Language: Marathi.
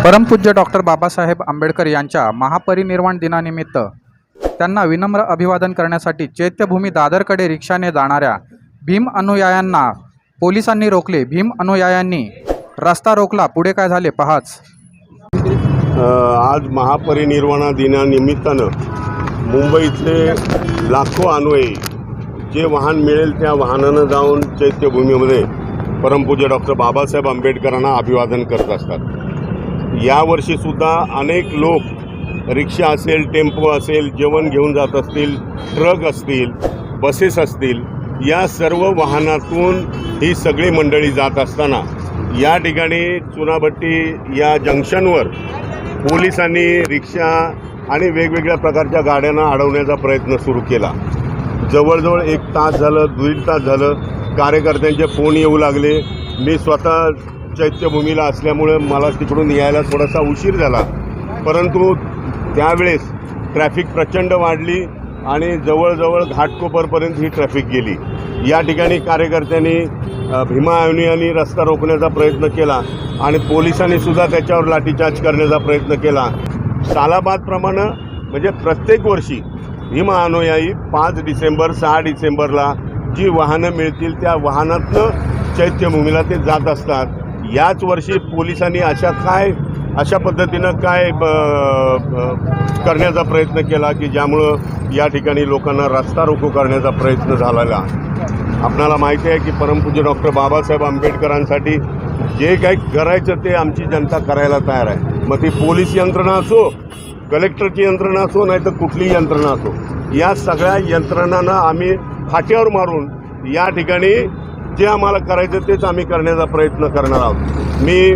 परमपूज्य डॉक्टर बाबासाहेब आंबेडकर यांच्या महापरिनिर्वाण दिनानिमित्त त्यांना विनम्र अभिवादन करण्यासाठी चैत्यभूमी दादरकडे रिक्षाने जाणाऱ्या भीम अनुयायांना पोलिसांनी रोखले। भीम अनुयायांनी रस्ता रोखला, पुढे काय झाले पहाच। आज महापरिनिर्वाण दिनानिमित्तानं मुंबईतले लाखो अनुयायी जे वाहन मिळेल त्या वाहनानं जाऊन चैत्यभूमीमध्ये परमपूज्य डॉक्टर बाबासाहेब आंबेडकरांना अभिवादन करत असतात। यावर्षीसुद्धा अनेक लोक रिक्षा असेल, टेम्पो असेल, जेवण घेऊन जात असतील, ट्रक असतील, बसेस असतील, या सर्व वाहनातून ही सगळी मंडळी जात असताना या ठिकाणी चुनाभट्टी या जंक्शनवर पोलिसांनी रिक्षा आणि वेगवेगळ्या प्रकारच्या गाड्यांना अडवण्याचा प्रयत्न सुरू केला। जवळजवळ 1 तास झालं, 1.5 तास झालं, कार्यकर्त्यांचे फोन येऊ लागले। मी स्वतः चैत्यभूमीला असल्यामुळे मला तिकडून यायला थोडासा उशीर झाला, परंतु त्यावेळेस ट्रॅफिक प्रचंड वाढली आणि जवळजवळ घाटकोपरपर्यंत ही ट्रॅफिक गेली। या ठिकाणी कार्यकर्त्यांनी भीमा अनुयायांनी रस्ता रोखण्याचा प्रयत्न केला आणि पोलिसांनीसुद्धा त्याच्यावर लाठीचार्ज करण्याचा प्रयत्न केला। सालाबादप्रमाणे म्हणजे प्रत्येक वर्षी भीमा अनुयायी 5 डिसेंबर 6 डिसेंबरला जी वाहनं मिळतील त्या वाहनातनं चैत्यभूमीला ते जात असतात। याच वर्षी पोलिसांनी अशा पद्धतीनं काय करण्याचा प्रयत्न केला की ज्यामुळं या ठिकाणी लोकांना रस्ता रोको करण्याचा प्रयत्न झालेला। आपणाला माहिती आहे की परमपूज्य डॉक्टर बाबासाहेब आंबेडकरांसाठी जे काही करायचं ते आमची जनता करायला तयार आहे। मग ती पोलीस यंत्रणा असो, कलेक्टरची यंत्रणा असो, नाही तर कुठलीही यंत्रणा असो, या सगळ्या यंत्रणांना आम्ही फाट्यावर मारून या ठिकाणी जे आम्हाला करायचं तेच आम्ही करण्याचा प्रयत्न करणार आहोत। मी